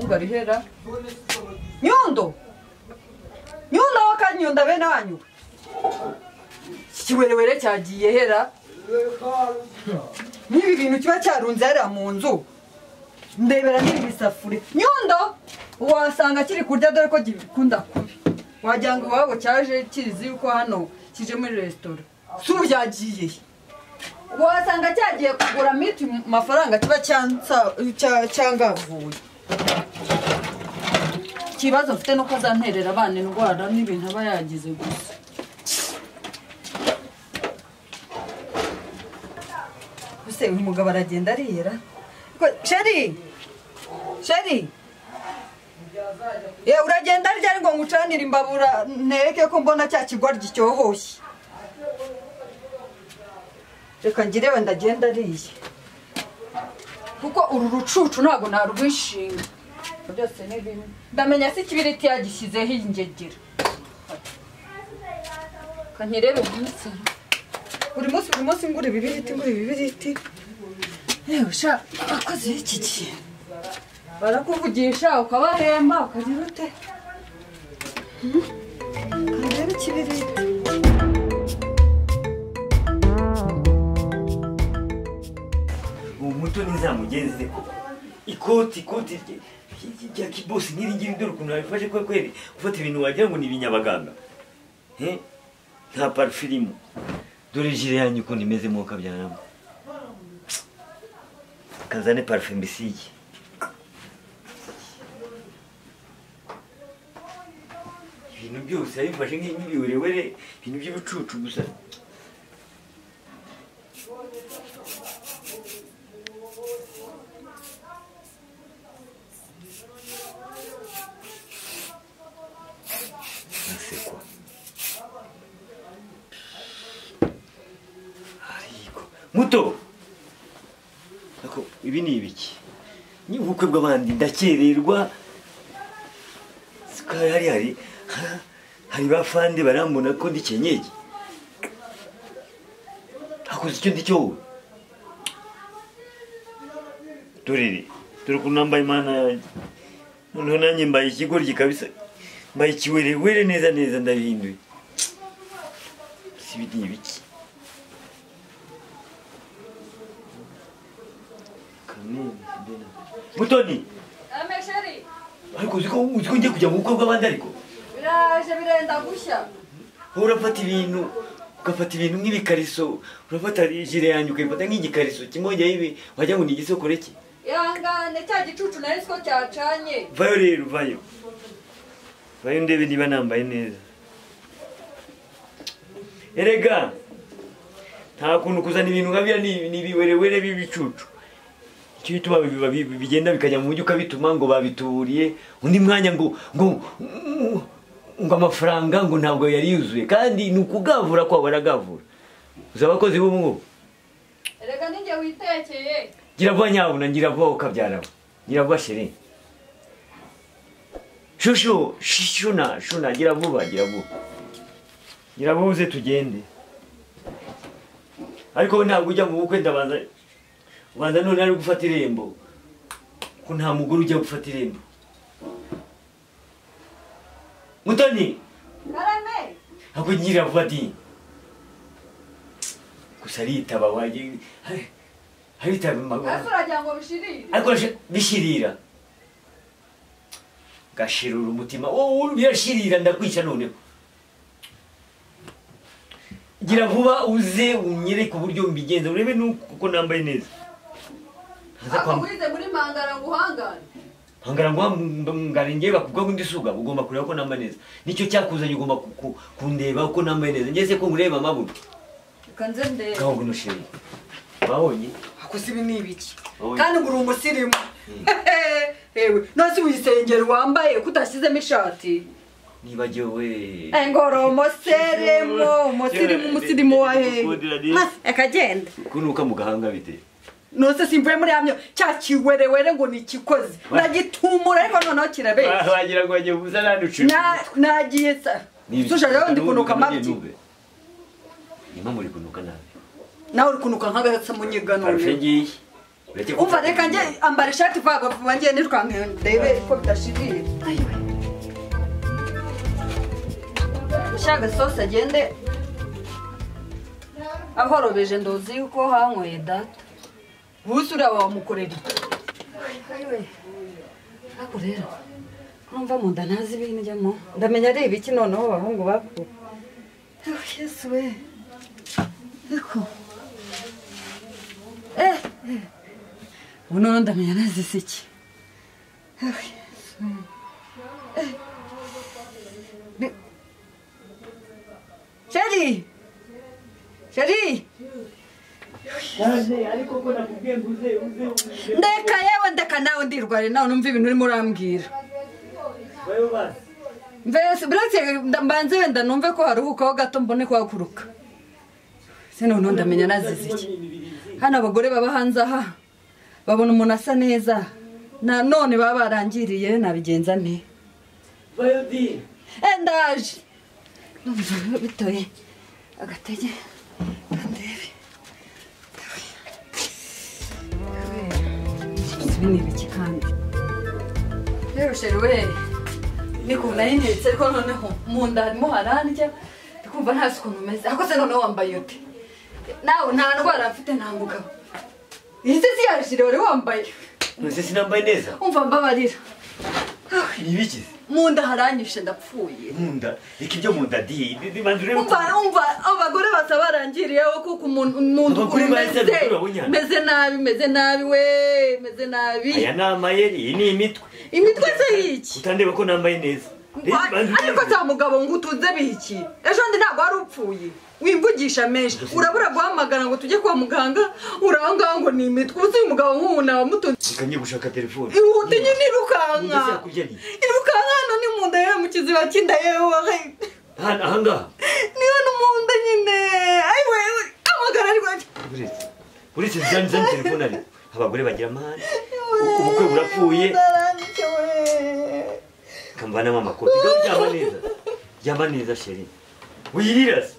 umuhungu ari hera Nyundo Nyundo wakanyunda bene wanyu kiwerewere cyagiye hera nibi bintu kiba cyarunze hera mu nzu ndebera n'ibisafuri Nyundo wasanga kiri kurya dore ko gikunda kubi wajyanga wabo cyaje kirizi yuko hano kije muri restaurant subu byagiye wasanga cyagiye kugura miti mafaranga kiba cyangavuye kibazo mfite no kazanterera abana indwara n'ibintu aba yagize gusa use umugabo aragenda ariyera Sheri uragenda ryari ngo ngucanire imbabura nereke ko mbona cya kigwa gicyohoshye reka ngirewe ndagenda ariye kuko uru rucucu ntago narwishinga byose ni bimwe ndamenya se ikibiriti yagishyizeho ingegera kanyerebe buri munsi ngura ibibiriti yewe sha akoze iki kintu barakuvugisha ukabahemba ukagira ute kanyerebe ikibiriti umuto nizamugenze ko ikoti rya kibosi ngiringiri dore ukuntu abifashe kweli ufata ibintu wagira ngo ni ibinyabaganga nta parfum dore jire yanyu ukuntu imeze mu kabyaramo kazane parfum bisige ibintu byose abifashe nk'ibiwerewere ibintu by'ubucucu gusa muto ako ibi ni ibiki ni ubukwe bw'abandi ndakererwa hari bafande barambona ko ndikenyeye akoze icyo ndicyo wowe dore ukuntu nambaye imana yanjye noneho nanjye mbaye ikigoryi kabisa mbaye ikiwerewere neza ndabihinduye si ibi ni ibiki Mutoni Amesheri ariko uziko ngiye kujya mu bukwe bw'abandi ariko biraje birenda gushya urafata ibintu ugafata ibintu nk'ibikariso urafata jire yanjye ukayifata nk'igikariso kimwe ibi wajya ngo ni igisokore ki yangane cya gicucu nari siko cyacanye vayo rero vayo ndebe niba nambaye neza erega nta kuntu kuzana ibintu nkabira nibiwerewere bibicucu icyo bituma bigenda bikajya mu mujyi ukabituma ngo babituriye undi mwanya ngo amafaranga ngo ntabwo yari yuzuye kandi ni ukugavura kwa baragavura uzi abakozi b'umwuga erega ninjye witekeye gira vuba nyabuna ngira vuba ukabyara gira vuba sheri shuna gira vuba uze tugende ariko ntabwo ujya mu bukwe ubanza none ari gufata irembo ko nta mugore ujya gufata irembo Mutoni Karame ako ngira vuba di gusa aritaba waje haritaba magana asuragira ngo bishirire ariko bishirira gashirura umutima wowe birashirira ndakwica noneho gira vuba uze unyere ku buryo mbigenza urebe nuko nambaye neza akurize muri mangara nguhangane hangara nguhangare ngiye bakubwa kundi suga ugomba kureba ko nambaye neza nicyo cyakuzanye ugomba kundeba uko nambaye neza ngeze ko ngureba amabuno kanze ndebe kaho gunushiri babonye akoze ibi ni ibiki kandi nguru umusirimu ewe nose uyisengero wambaye kudashyizemo ishati nibagiwe engoro umusirimu wa he akagenda kunuka mu gahanga bite nose simvuye muri amyo cya kiwerewere ngo nikikoze nagitumura ariko noneho kirabeye wagira ngo wagiye buza nanucu nagiye sa sushaje ndi kunuka mabyi nima muri kunuka nabi nawe uri kunuka nk'agatsa mu nyegano parfengi umva reka njye ambara ishati vuba vuba ngiye nirwange ndebe ko bidashirira ushaka sauce agende ahorobeje ndozi yuko hanyweye data busura wamukorera ayiwe ako rero numva mu nda ntazi ibintu njyamo ndamenya ari ibiki noneho abahungu bakuru yesu we eko ubu noneho ndamenya nazize iki sheri sheri ndeka yewe ndeka nawe ndirware nawe numva ibintu urimo urambwira mbese mbanze wenda numve ko haruhukaho gato mbone kuhaguruka se noneho ndamenya nazize iki hano abagore baba hanze aha babona umuntu asa neza none baba barangiriye nabigenza nte ndaje numva bitoye agatege kandebe ibi ni ibiki kandi rero sheri we nikuntu nari ntetse ariko noneho mu nda harimo harandya ndikumva ntazi ukuntu umeze ariko se noneho wambaye ute nawe nta ndwara mfite nta mugabo iyi se si yashire wari wambaye nose sinambaye neza umva mbabarira ibikize mu nda haranyishe ndapfuye mu nda reka ibyo mu nda di bandure umva abagore basa barangiriyeho kuko umuntu meze nabi we meze nabi aya ni amayeri iyi ni imitwe se y'iki utandeba ko nambaye neza ariko za mugabo ngo utunze biki ejo ndi ntabwo wari upfuye wimvugisha menshi urabura guhamagara ngo tujye kwa muganga uranga ngo ni imitwe uzi umugabo nk'ubu nawe mutunze ukanye gushaka telefone ihute nyine irukanka hano ni mu nda yewe mu kiziba cy'inda yewe ahangaha niyo ni mu nda nyine ayiwe amagara ariko uretse zani telefone ariko abagore bagira amahane ubukwe burapfuye kamvanamo amakoti ryama neza sheri wirira se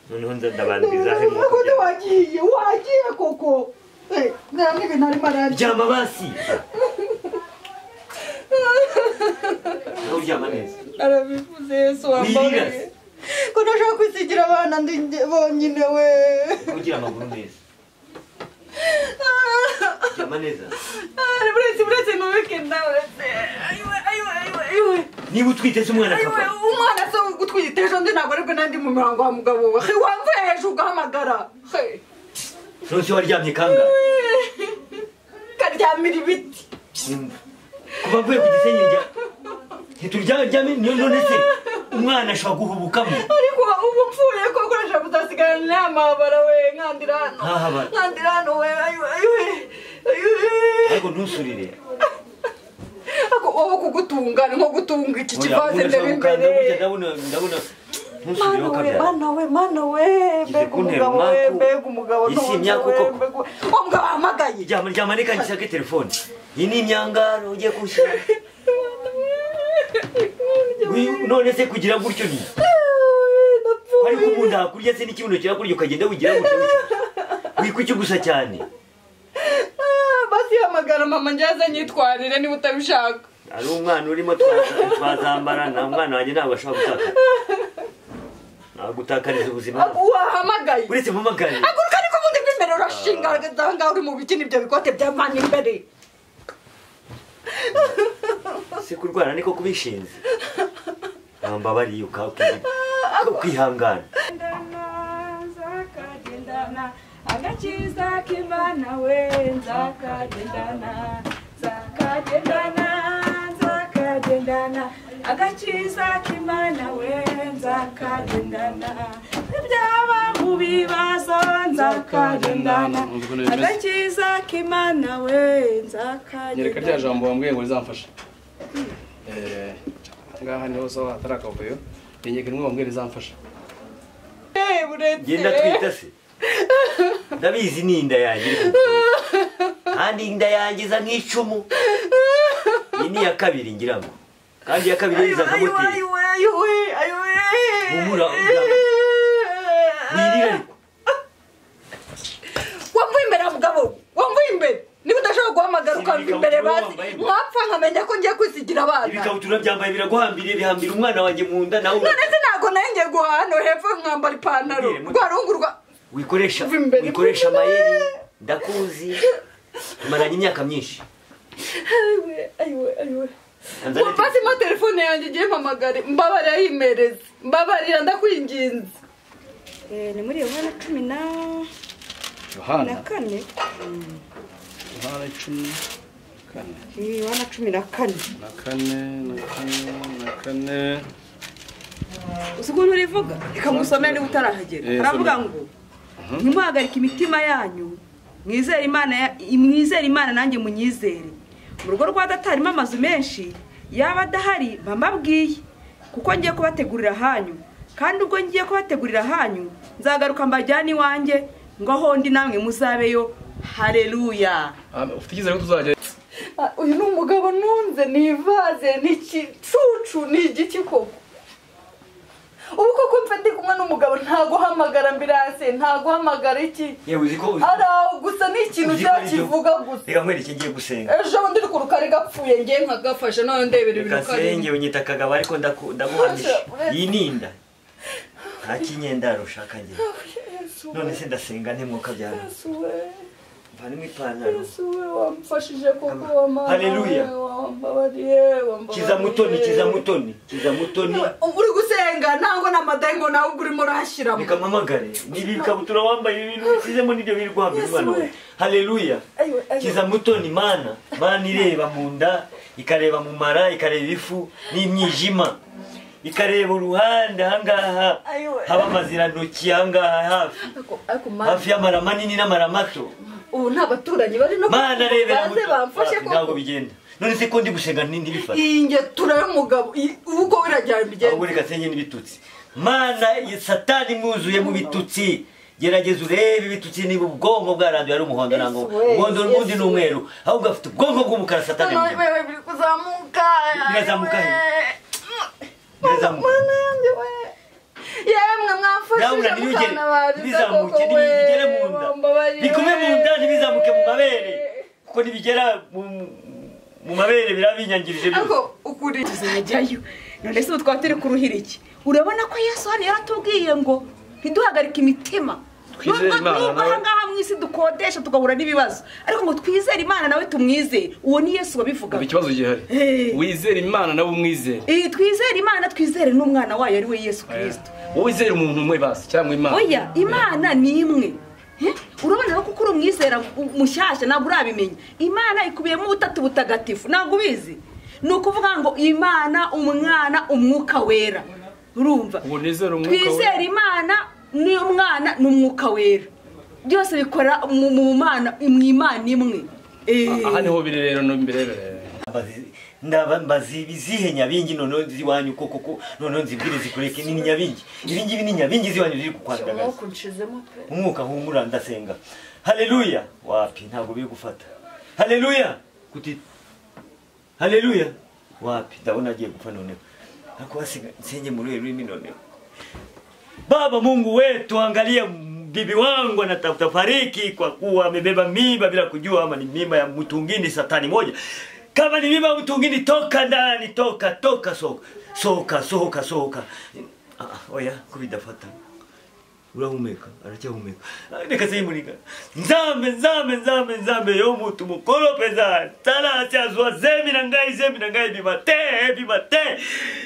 noneho ndabandiza he muko wagiye koko namwe ibintu arimo ararya ryama basi nawe uryama neza arabivuze yesu wambaye ko ntashaka kwisigira abana ndi bonyine we ugira amaguru neza ryama neza buretse ntubike nawe ayiwe niba utwite se umwana akava umwana se utwite ejo ndi ntabwo aribwo nandi mu mihango wa mugabo we wamvuye hejuru ugahamagara nose waryamye kangahe karyamira ibiti kuva mvuye ku gisenyi ntituryame none se umwana ashobora guhubukamo ariko ubu mpfuye ko ukoresha kudasigarana n'amabara we nkandira hano we ayiwe ariko ntusurire wowe kugutunga ni nko gutunga iki kivaze ndeba imbere ndabona ntusubireho kabyara mana we mbega umugabo isi imyaka uko uwo mugabo wahamagaye ryama reka ngisake telefone iyi ni imyangaro ugiye kuwushyira none se kugira gutyo ni ariko umuntu hakurya se n'ikibuno kirakurya ukagenda wigira gutyo wikwica gusa cyane basi hamagara mama njyaza nyitwarire niba utabishaka ari umwana urimo twazambarana umwana wanjye ntabwo ashobora gutakariza ubuzima wahamagaye uretse mpamagaye aguruka ariko ubundi bw'imbere urashinga ahangaha uri mu bikini ibyo bikote bya mani imbere si kurwara niko kubishinze mbabariye ukihangana agakiza k'Imana we nzakagendana agakiza k'Imana we nzakagendana ibyaba mu bibazo nzakagendana agakiza k'Imana we nzakagendana nyereka rya jambo wambwiye ngo rizamfasha ngaha niho so hatari akavuyo nyereka rimwe wambwiye rizamfasha genda twita se ndabizi ni inda yanjye kandi inda yanjye iza nk'icumu iyi ni iya kabiri ngira ngo kandi iya kabiri iza nka moteri humura wirira ariko basi mwapfa nkamenya ko ngiye kwisigira abana ibikabutura byambaye biraguhambiriye bihambira umwana wanjye mu nda nawe none se ntabwo nayo ngiye guhano hepfo nkambara ipantaro rwarungurwa wikoresha amayeri ndakuzi maranye imyaka myinshi ayiwe mupasimo telefone yanjye igiye mpamagare mbabarira yimereze mbabarira ndakwinginze ni muri Yohana 10 Yohana 4 Yohana 10 Yohana 14 4 usikuntu rivuga ikamusomera niba utarahagera aravuga ngo ntimuhagarike imitima yanyu mwizere Imana nanjye munyizere mu rugo rwa data harimo amazu menshi yaba adahari mbabwiye kuko ngiye kubategurira hanyu kandi ubwo ngiye kubategurira hanyu nzagaruka mbajyane iwanjye ngo aho ndi namwe muzabeyo haleluya ufite icyizere ko tuzajya uyu ni umugabo nunze ni ivaze ni igicucu ni igiki koko ubu koko mfe ndi kumwe n'umugabo ntaguhamagara ambulance ntaguhamagara iki yewe uziko araho gusa ni ikintu cyakivuga gusa reka nkwereke ngiye gusenga ejo ndi ku rukari gapfuye ngiye nkagafasha none ndebera ibintu kari gasenge unyita kagabo ariko ndaguhanisha yininda nta kinyendaro ushaka ngiye none se ndasenga nte mwuka byara mvanemo ipantaro wamfashije koko wamana haleluya kiza mutoni uri gusenga ntango n'amadayigo nawe urimo urahashyiramo reka mpamagare niba ikabutura wambaye ibintu bisizemo n'ibyo biri guhabwa umwana wawe haleluya kiza mutoni mana ireba mu nda ikareba mu mara ikareba ifu n'imyijima ikareba uruhande ahangaha haba amazirantoki ahangaha hafi y'amara manini n'amara mato ubu nta baturanyi bari no baze bamfashe ko ntabwo bigenda none se ko ndi gusenga ntibifata inge turayo mugabo uko wirajyana bigenda ahubwo reka senye n'ibitutsi mana satani mwuzuye mu bitutsi gerageza urebe ibitutsi niba ubwonko bwaranduye ari umuhondo nango umuhondo n'ubundi ni umweru ahubwo afite ubwonko bw'umukara satani biri kuzamuka birazamuka he birazamuka yemwe mwafashije ntibizamuke ntibigere mu nda bigume mu nda ntibizamuke mu mabere kuko nibigera mu mabere birabinyangirije ariko ukurikiza najyayo none se twaba turi kuruhira iki urabona ko Yesu hano yaratubwiye ngo ntiduhagarike imitima nubwo ahangaha mu isi dukodesha tugahura n'ibibazo ariko ngo twizere Imana nawe tumwizere uwo ni Yesu wabivuga ikibazo gihari wizere Imana nawe umwizere twizere Imana twizere n'umwana wayo ari we Yesu Kristo wowe wizere umuntu umwe basi cyangwa Imana oya Imana ni imwe urabona ko uri umwizera mushyashya ntabwo urabimenya Imana ikubiyemo ubutatu butagatifu ntabwo ubizi ni ukuvuga ngo Imana umwana umwuka wera urumva twizere Imana ni umwana n'umwuka wera byose bikora mu Mana Imana imwe aha niho biri rero no mbere ndabambazi bizihe nyabingi none ziwanyu koko none nzibwire zikureke ni nyabingi ibingibi ni nyabingi ziwanyu ziri kukwandagaza umwuka humura ndasenga haleluya wapi ntabwo biri gufata haleluya kuti haleluya wapi ndabona agiye gupfa none akwasiga nsenge muri rurimi none Baba Mungu wetu angalia bibi wangu anatafuta fariki kwa kuwa amebeba mimba bila kujua ama ni mimba ya mtu mwingine satani moja. Kama ni mimba ya mtu mwingine toka ndani toka soka. Oya kubidafata. Urahumeka aracyahumeka. Reka seyimuringa. Nzambe yo mutu mukoro peza. Tala cyazwa zemi nangai bibate.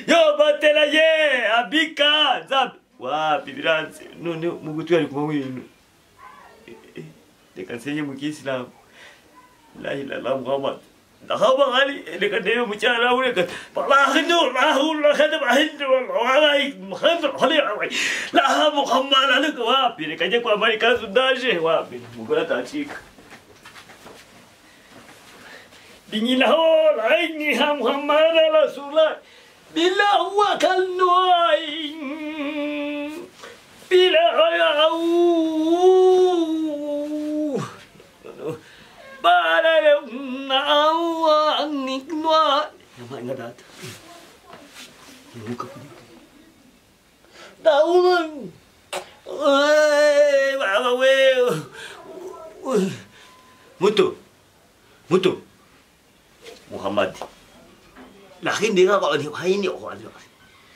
Yo batela ye abika nzambe. Wapi biranze none mu gutu yari kuma wintu reka nsenye mu Kiislamu la ilaha illallah Muhammad ndahaba ali reka ndebe mu cyara ureka la Muhammad alaka wapi reka je kwa mari kazu daje wapi mugora atacika binyina ho aini ha Muhammad rasulullah bila huwa kalnoi bila ayau bara nawa nikwa namanya data nuka kuni dauman baba we mutu Muhammad lakini ngaba ni haini okhwani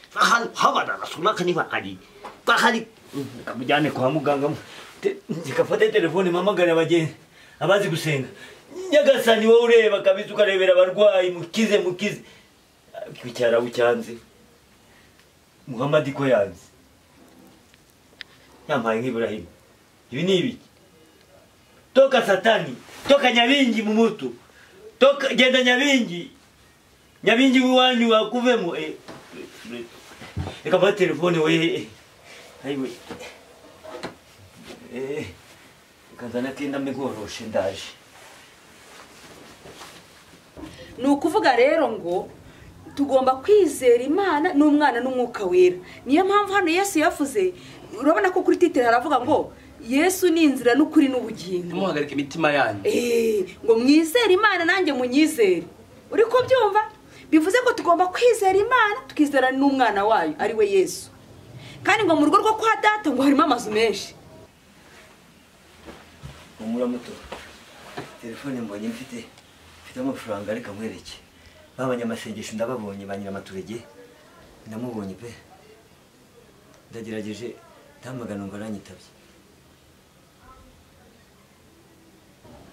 fakhali khabana rasulaka ni bakali bakhali kamujyane kwa muganga zikafata telefone mamagana abagenzi abazi gusenga nyagasani wowe ureba kabisa ukarebera abarwayi mukize kwicara ucyanze Muhammad ko yanze yampaye nk'Ibrahim ibi ni ibiki toka satani toka Nyabingi mu mutu toka genda Nyabingi wiwanyu wakuvemo ikaba telefone we ayiwe kazana kenda migoroshe ndaje ni ukuvuga rero ngo tugomba kwizera Imana n'umwana n'umwuka wera. Niyo mpamvu hano Yesu yavuze, urabona ko kuri titire haravuga ngo Yesu ni inzira n'ukuri n'ubugingo. Muhagarika imitima yanyu. Ngo mwizere Imana nanjye munyizere. Uri ko byumva? Bivuze ko tugomba kwizera Imana tukizera n'umwana wayo ari we Yesu. Kandi ngo mu rugo rwo kwa data ngo harimo amazu menshi. Umuramuto telefone mbonye mfite amafaranga reka mwereke babanyamasengesho ndababonye banyira amaturege ndamubonye pe ndagerageje tamagana ngo aranyitabye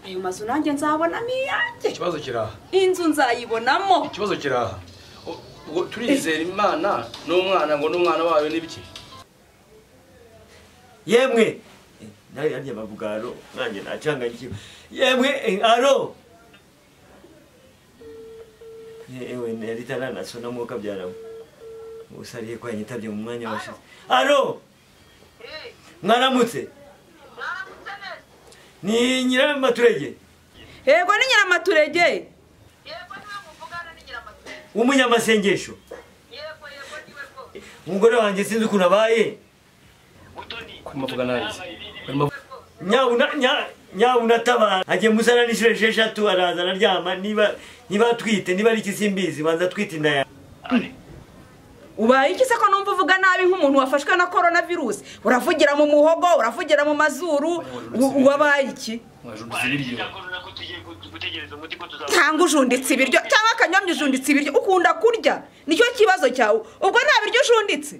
ayo mazu nanjye nzabona miyanjye Ikibazo kiraha. Inzu nzayibonamo. Ikibazo kiraha. Ubwo turizera Imana n'umwana ngo n'umwana wayo nibiki? Yemwe naye arya babugaro nanjye nacangagiye yemwe aro ewe neritana nasona mu kabyarawe usariye kwa nyitabye mu mwanya washize aro mwaramutse ni nyiramaturege Yego ni nyiramaturege. Yego niwe muvugana ni nyiramaturege. umunyamasengesho Yego niwe rwose. umugore wanjye sinzi ukuntu abaye Kumavuga narize. nyabuna tabara agiye musana n'inshuro 6 araza araryama niba twite niba ari kisimbizi banza twite inda ya Ubaye iki se ko numva uvuga nabi nk'umuntu wafashwe na coronavirus? Uravugira mu muhogo, uravugira mu mazuru, wabaye iki? Mwajunditse ibiryo. Cyangwa ujunditse ibiryo cyangwa akanyamye ujunditse ibiryo ukunda kurya. Nicyo kibazo cyawe. Ubwo nta biryo ujunditse.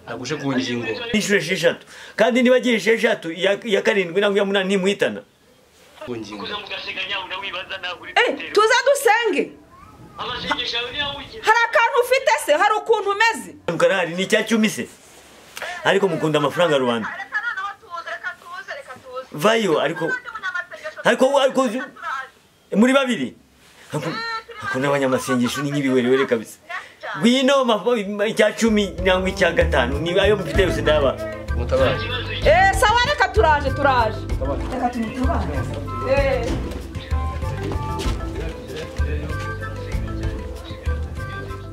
Naguje ku ngingo. inshuro 6 kandi niba agiye 6 ya 7 nangwa ya 8 nimuhitana Ku ngingo. Tuza dusenge. Hari akantu ufite se, hari ukuntu umeze. karari ni cya 10 se ariko mukunda amafaranga rubanda Reka noneho tuze. vayo ariko muri babiri hakuna abanyamasengesho ni nk'ibiwerewere kabisa gwino icya 10 nangwa icya 5 ni ayo mufite yose ndaba Mutabara. Sawa reka turaje. Reka tumutabare.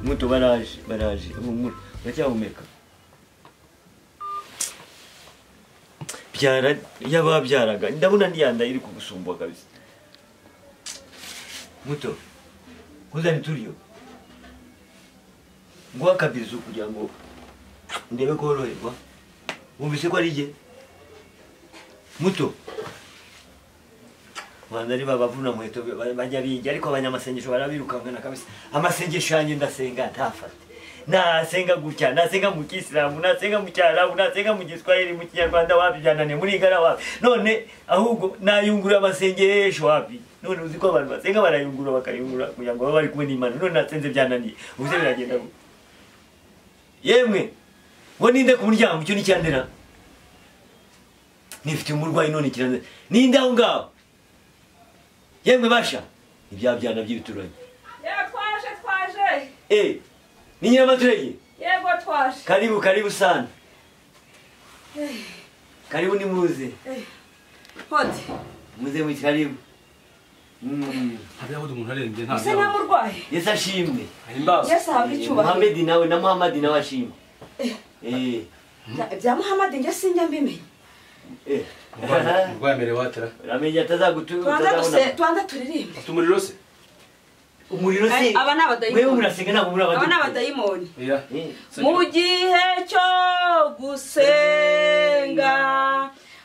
muto baraje umura bacyahumeka byara yababyaraga ndabona ndiyanda iri kugusumbuka kabisa muto kuzani turiyo ngo akabizo kugira ngo ndebe ko roherwa wumvise ko ari je muto Wandari babavuna muheto bajya bijya ariko abanyamasengesho barabirukankana kabisa amasengesho yanjye ndasenga ntafate nasenga gutya nasenga mu Kisilamu nasenga mu Cyarabu nasenga mu Giswahili mu Kinyarwanda wapi byanane muri ngara wapi none ahubwo nayungura amasengesho wapi none uzi ko abantu basenga barayungura bakayungura kugira ngo bari kumwe n'Imana none nasenze byananiye ubuze biragenda gute yemwe ngo ninde ku muryango icyo ni cyandera nifite umurwayi none kiranze ninde aho ngaho yemwe basha ibyabyana by'ibituranye Twaje. Ni nyiramaturege Yego twaje. karibu sana karibu ni muze Hodi. muze mu karibu Habiya umuntu arembye nta. Ese nta murwayi? Yesu ashimwe Ahimbaza. Yesu ahabwe icyubahiro. Muhammad nawe ashimwe Bya Muhammad njye sinjya mbimenya. Urwamere watera. Ramenye Tuanza turirimbe. Tumuriro se. umuriro se Aba ni abadayimoni. wewe murasenga ntabwo muri Aba ni abadayimoni abadayimoni. Mu gihe cyo gusenga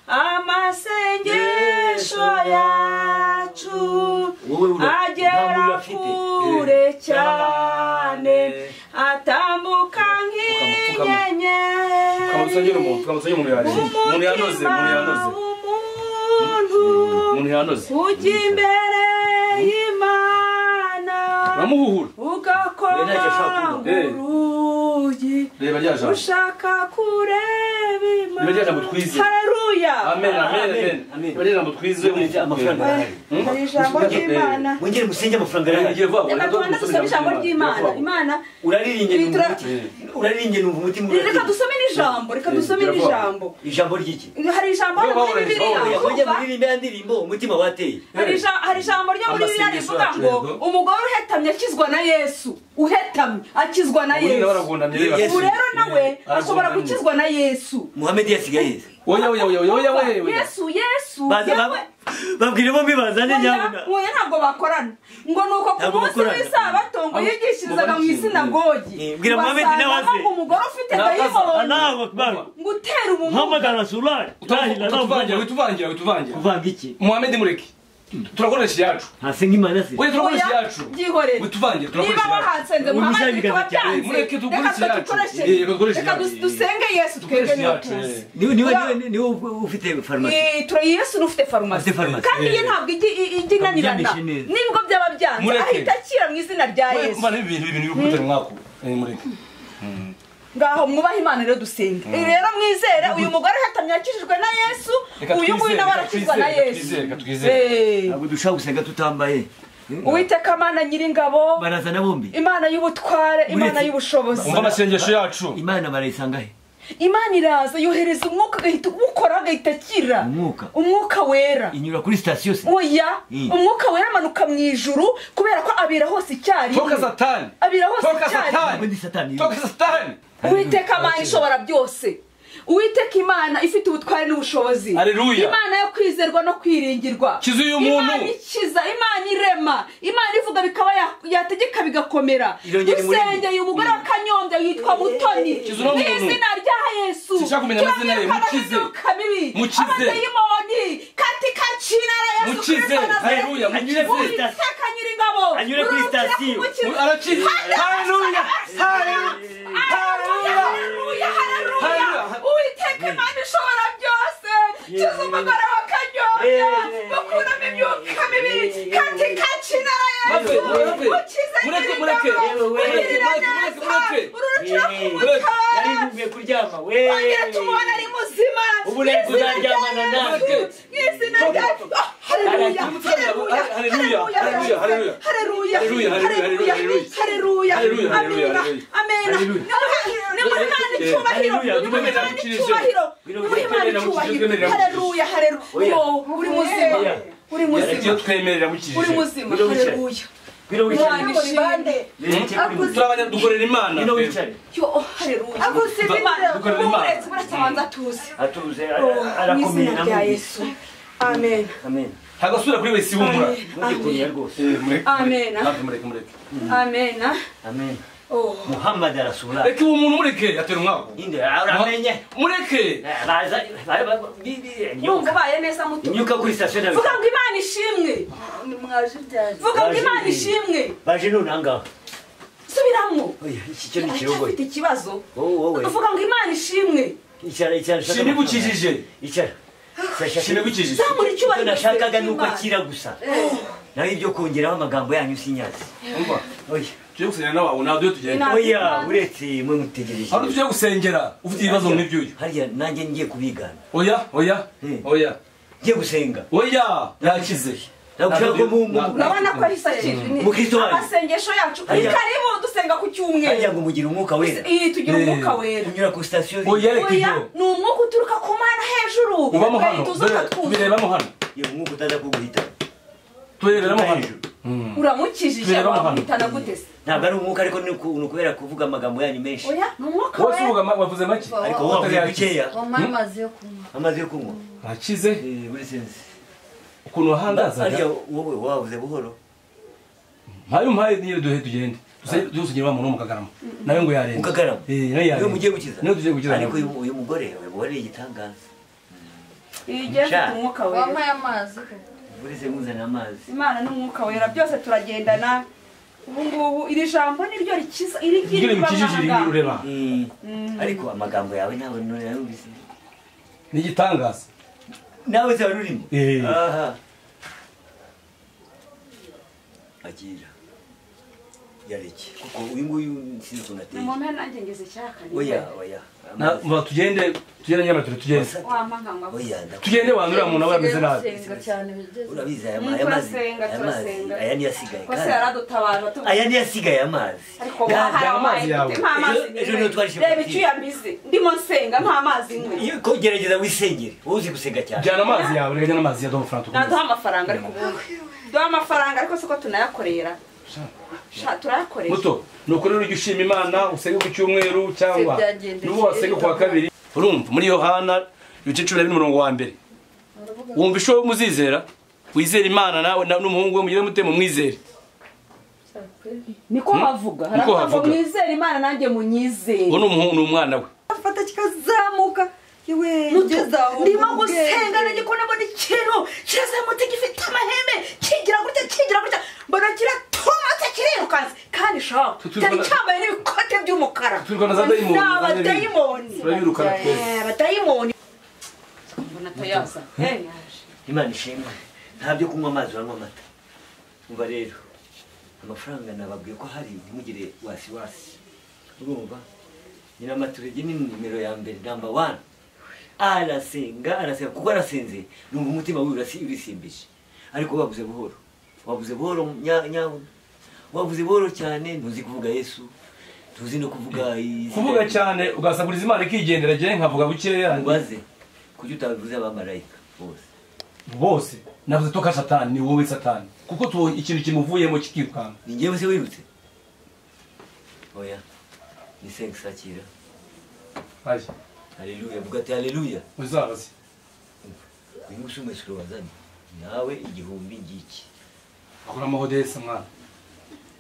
amasengesho yacu agera kamusongera umuntu yanoze umuntu yanoze ujya imbere y'Imana uramuhuhura ugakora urugi reba rya jambo ushaka kureba Imana reba rya jambo twize haleluya amen reba rya jambo twize amafaranga hari ijambo ry'Imana wongere musenge amafaranga yawe reka tubanze dusome ijambo ry'Imana Imana urariringe numva umutima reka dusome n'ijambo ijambo ry'iki hari ijambo hano muri Bibiliya wongere muririmbe ya ndirimbo umutima wateye hari ijambo ryo muri Bibiliya rivuga ngo umugore uhetamye akizwa na Yesu uhetamye akizwa na Yesu ubu rero nawe ashobora gukizwa na Yesu Muhammad yasigaye oya Yesu babwire bombi bazane nyabuna oya ntabwo bakorana ngo nuko ku munsi w'isabato ngo yigishirizaga mu isinagogi bwira Muhammad nawaze ngo umugore ufite dayimoni Allahu Akbar ngo utera umuntu Muhammad Rasulullah wituvangira kuvanga iki Muhammad mureke turakoresha yacu hase nk'Imana se we turakoresha yacu byihorere wituvangira niba turakoresha wahatsenze Muhammad bikaba byanze mureke dukoreshe reka dusenge Yesu twebwe niwe ufite farumasi Yesu ufite farumasi kandi ye ntabwo ijya inanirana nibwo byaba byanze ahita akira mu izina rya Yesu ibintu bikutera mwako mureke ngaho mwubaha Imana rero dusenge rero mwizere uyu mugore hatamye yakijijwe na Yesu uyu nguyu nawe arakizwa na Yesu ntabwo dushaka gusenga tutambaye Uwiteka Mana nyiringabo barazana bombi Imana y'ubutware Imana y'ubushobozi umva amasengesho yacu Imana barayisanga he Imana iraza yohereza umwuka agahita ukora agahita akira umwuka wera inyura kuri station se oya umwuka wera amanuka mu ijuru kubera ko abira hose icyari toka satani abira hose icyari toka satani Uwiteka Mana ishobora byose Uwiteka Imana ifite ubutware n'ubushobozi Imana yo kwizerwa no kwiringirwa kiza uyu muntu Imana ikiza Imana irema Imana ivuga bikaba yategeka bigakomera usengeye umugore wa Kanyombya yitwa Mutoni izina rya Yesu mukize katika jina la Yesu mukize haleluya mukize Uwiteka Nyiringabo anyure kuri station arakize haleluya Uwiteka Imana ishobora byose kiza umugore wa Kanyombya bakuramo imyuka mibi katika jina la Yesu ukize Nyiringabo ugirira neza ururukira ku mutwe yarivuye kuryama wongera tumubona ari muzima ubu rero tuzaryamana natwe mw'izina rya haleluya uri muzima twemerera mukije uri muzima haleluya dukorera Imana atuze arakomeye na Yesu amen hagasura kuri wese humura amen amen amen Muhammad Rasulullah reka uwo muntu mureke atera umwako inde uramenye mureke baza yumva baye neza muto nyuka kuri station nawe vuga ngo Imana ishimwe vuga ngo Imana ishimwe baje nunanga subiramo oya iki cyo ni kirogo ufite ikibazo wowe vuga ngo Imana ishimwe icyara sinibukijije icyara sinibukijije zamuri cyubahiro nashakaga nuko akira gusa naho ibyo kongeraho amagambo yanyu sinyazi umva oya tujye gusengera n'abantu ntabwo iyo tugenda oya uretse mwe mutegereje hano tujye gusengera ufite ibibazo nk'ibyo hariya nanjye ngiye kubigana oya ngiye gusenga oya yakize urabona ko ahise akira amasengesho yacu karibu dusenga ku cyumweru hariya ngo mugire umwuka wera tugira umwuka wera unyura ku station oya ni umwuka uturuka ku Mana hejuru ubamo hano tubirebamo hano iyo mwuka utaza kuguhita tubirebamo hano uramukijije wamwitana gute se ntabwo ari umwuka ariko ni ukubera kuvuga amagambo yanyu menshi oya ni umwuka wese uvuga wavuze make ariko wavuze bikeya amazi yo kunywa akize muri sense ukuntu wahangazaga hariya wowe wavuze buhoro mpaye niyo duhe tugende dusugire wa muntu w'umukagarama nawe ngo yarenda umukagarama nawe yarenda niwe mugiye gukiza niwe tugiye gukiza ariko uyu mugore ari igitangaza igeze umwuka wera wampaye amazi uretse muzana amazi Imana n'umwuka wera byose turagendana ubu ngubu iri jambo niryo rikiza iri Niryo rikijije iri ureba. ariko amagambo yawe ntabwo nayumvise Ni igitangaza. nawe se warurimo Eh. aha agira yareke kuko uyu nguyu sinzi ukuntu ateye mu mpera nanjye ngeze cyaka oya Na tugende Nyamature tugende. wamanga ngo oya Tugende wandura umuntu aba yameze nabi. urabizi aya Turasenga, mazi turasenga. aya niyo asigaye ko se yaradutabaje aya niyo asigaye amazi ariko Jyana amazi yawe. nta mazi Ejo niho twarishe reba icyuya mbize ndimo nsenga nta mazi nywe iyo ko gerageza wisengere wowe uzi gusenga cyane Jyana amazi yawe rega n'amazi ya Dom Franco. naduha amafaranga ariko ubundi duha amafaranga ariko siko tunayakorera turayakorera Muto nuko rero ujye ushima Imana usenge ku cyumweru cyangwa nubo wasenge ku wa kabiri. Urumva muri Yohana ibice 12:1 wumva isho muzizera wizera Imana nawe n'umuhungu we mugire mutemo mwizere. niko havuga Niko havuga. mwizere Imana nanjye munyizere Uwo n'umuhungu n'umwana we. afata kikazamuka yewe ngezaho ndimo gusenga nagikona mbona ikintu kirazamutse gifite amahembe kigira gutya mbona kiratomotse kirirukanse kandi shaho cyari cyambaye n'ibikote by'umukara Turwana za dayimoni. n'abadayimoni Turabirukana twese. abadayimoni mbona tayaza imana ishimwe nta byo kunywa amazi uranywa amata umva rero amafaranga nababwiye ko hari ntimugire wasiwasi urumva Nyiramaturege ni nimero ya mbere number 1 arasenga kuko arasenze numva umutima wiwe urisimbije ariko wabuze buhoro wabuze buhoro cyane ntuzi kuvuga Yesu tuzi no kuvuga Kuvuga cyane ugasaburiza Imana ikigendera je nkavuga bukeya. ubaze kujya utabivuze abamarayika Bose navuze to ka Satani ni wowe Satani kuko tu ikintu kimuvuyemo kikirukanga. ni njyewe se wirutse oya ni sakira Aje haleluya vuga ati haleluya uzabaze. uyu musumwe wazanye nawe igihumbi ngiki Akora amahodesa mwana.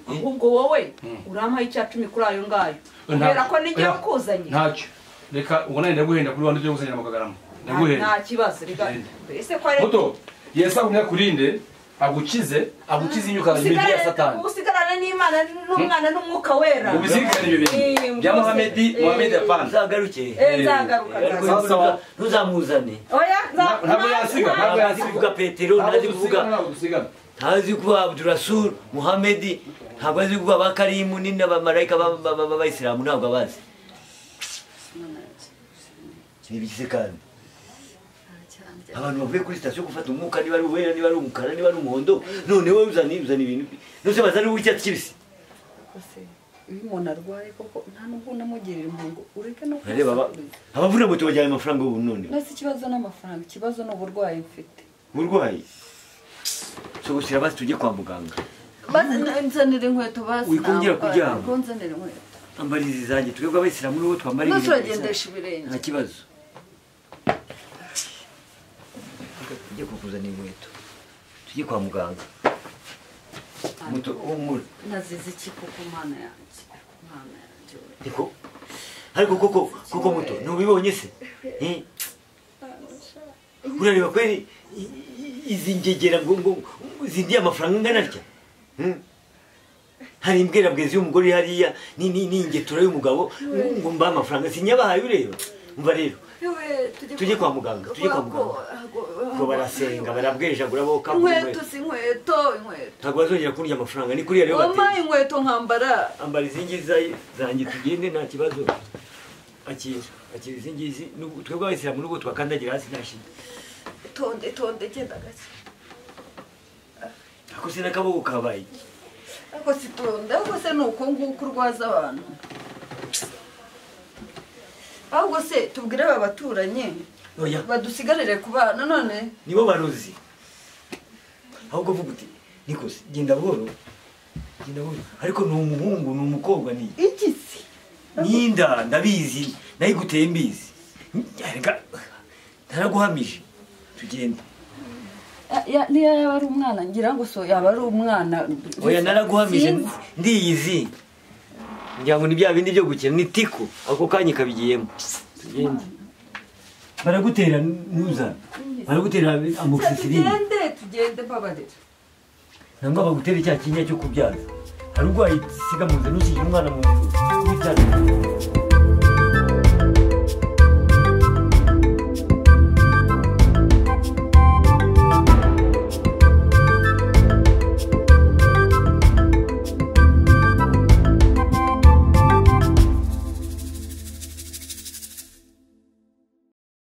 ahubwo wowe urampaye icyacumi kuri ayo ngayo kubera ko nijye kuzanye Ntacyo. Reka ubwo nari ndaguhenda kuri wandi cyo gusanya amagarama. Ndaguhenda. nta kibazo rega ese ko ari Muto Yesu agumya kurinde agukize inyuka y'ibya Satani. usigarane n'Imana n'umwana n'umwuka wera Ubizirikane ibyo bintu. Bya Muhammad yapana. uzagaruke nzagaruka ntuzamuzane oya Ntabwo yasiga, ntazi kuvuga Petero ntazi kuvuga ntazi kuvuga Abdurasul Muhammad ntabwo azi kuvuga ba Karimu n'abamarayika b'Abayisilamu ntabwo abazi nibigize kandi abantu bavuye kuri sitasiyo gufata umwuka niba ari uwera niba ari umukara niba ari umuhondo none wowe uzana ibintu nose bazana uw'icyatsi kibisi iyo umuntu arwaye koko nta nubwo unamugirira impungu ureke no abavuna moto bajyana amafaranga ubu none nasi ikibazo n'amafaranga ikibazo ni uburwayi mfite uburwayi so gushyira basi tujye kwa muganga nzanira inkweto basi wikongera kuryama nzanira inkweto ambarizi zanjye twebwe abayisilamu n'uwo twambara nose uragendesha ibirenge nta kibazo tujye kukuzana inkweto tujye kwa muganga muto umuri nazize iki koko mana yanjye niko ariko koko muto ntubibonye se urareba kweri izi ngegera ngo zindiye amafaranga angana atya hari imbwerabwezi y'umugore hariya n'ingetura y'umugabo ngo mba amafaranga sinyabahaye ureba umva rero tujye kwa muganga ngo barasenga barabwejagura bo inkweto si inkweto ntabwo bazongera kurya amafaranga ni kuriya rero wampaye inkweto nkambara ambara izi ngizi zanjye tugende nta kibazo akira izi ngizi twebwe abayisilamu nubwo twakandagira hasi nta shida tonde genda gake ako se n'akaboko kabaye ariko si tonde ahubwo se ni uko nguko urwaza abantu ahubwo se tubwire aba baturanyi badusigarire ku bana none nibo barozi ahubwo vuga uti nikoze genda buhoro ariko ni umuhungu ni umukobwa ni igisi n'inda ndabizi nayiguteye mbizi ntaraguhamije tugende niyo yaba ari umwana ngira ngo so yaba ari umwana oya naraguhamije ndiyizi ngira ngo ni bya bindi byo gukina ni tiko ako kanya kabigiyemo tugende baragutera ntuzana baragutera amoxicilline tugende mbabarira ntabwo bagutera icya kinya cyo kubyaza hari ubwo wayisiga mu nzu ntushyire umwana mu nzu kubitana